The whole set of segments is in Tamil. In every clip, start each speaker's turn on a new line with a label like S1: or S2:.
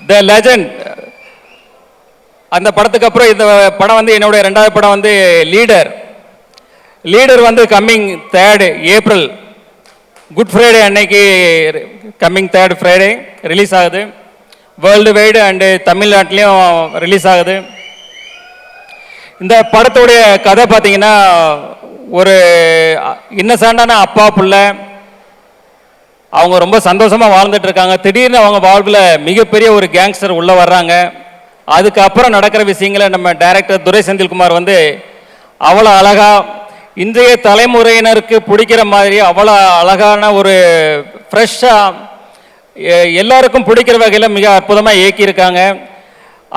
S1: The legend. அந்த படத்துக்கு அப்புறம் இந்த படம் வந்து என்னுடைய ரெண்டாவது படம் வந்து லீடர். லீடர் வந்து coming 3rd April good Friday அன்னைக்கு கம்மிங் 3rd ஃப்ரைடே ரிலீஸ் ஆகுது. வேர்ல்டு வைடு அண்டு தமிழ்நாட்டிலையும் ரிலீஸ் ஆகுது. இந்த படத்துடைய கதை பார்த்தீங்கன்னா ஒரு இன்னசென்டான அப்பா பிள்ளை, அவங்க ரொம்ப சந்தோஷமாக வாழ்ந்துட்டு இருக்காங்க. திடீர்னு அவங்க வாழ்வில் மிகப்பெரிய ஒரு கேங்ஸ்டர் உள்ளே வர்றாங்க. அதுக்கப்புறம் நடக்கிற விஷயங்களை நம்ம டைரக்டர் துரை செந்தில்குமார் வந்து அவ்வளோ அழகாக இன்றைய தலைமுறையினருக்கு பிடிக்கிற மாதிரி அவ்வளோ அழகான ஒரு ஃப்ரெஷ்ஷாக எல்லாருக்கும் பிடிக்கிற வகையில் மிக அற்புதமாக இயக்கியிருக்காங்க.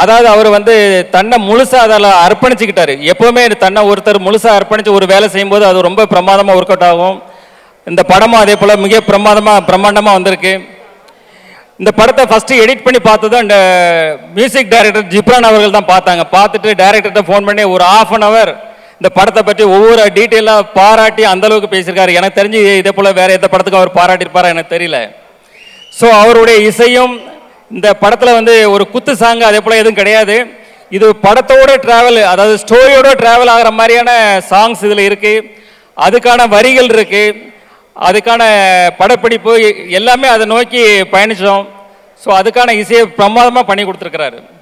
S1: அதாவது அவர் வந்து தன்னை முழுசாக அதில் அர்ப்பணிச்சுக்கிட்டாரு. எப்போவுமே தன்னை ஒருத்தர் முழுசாக அர்ப்பணித்து ஒரு வேலை செய்யும்போது அது ரொம்ப பிரமாதமாக ஒர்க் அவுட் ஆகும். இந்த படமும் அதே போல் மிக பிரம்மாண்டமாக வந்திருக்கு. இந்த படத்தை ஃபஸ்ட்டு எடிட் பண்ணி பார்த்தது அந்த மியூசிக் டைரக்டர் ஜிப்ரான் அவர்கள் தான் பார்த்தாங்க. பார்த்துட்டு டைரக்டர்கிட்ட ஃபோன் பண்ணி ஒரு 1/2 hour இந்த படத்தை பற்றி ஒவ்வொரு டீட்டெயிலாக பாராட்டி அந்தளவுக்கு பேசியிருக்காரு. எனக்கு தெரிஞ்சு இதே போல் வேறு எந்த படத்துக்கும் அவர் பாராட்டியிருப்பாரா எனக்கு தெரியல. ஸோ அவருடைய இசையும் இந்த படத்தில் வந்து ஒரு குத்து சாங்கு அதே போல் எதுவும் கிடையாது. இது படத்தோட ட்ராவல், அதாவது ஸ்டோரியோட ட்ராவல் ஆகிற மாதிரியான சாங்ஸ் இதில் இருக்குது. அதுக்கான வரிகள் இருக்குது, அதுக்கான படப்பிடிப்பு எல்லாமே அதை நோக்கி பயணித்தோம். ஸோ அதுக்கான இசையை பிரமாதமாக பண்ணி கொடுத்துருக்கிறாரு.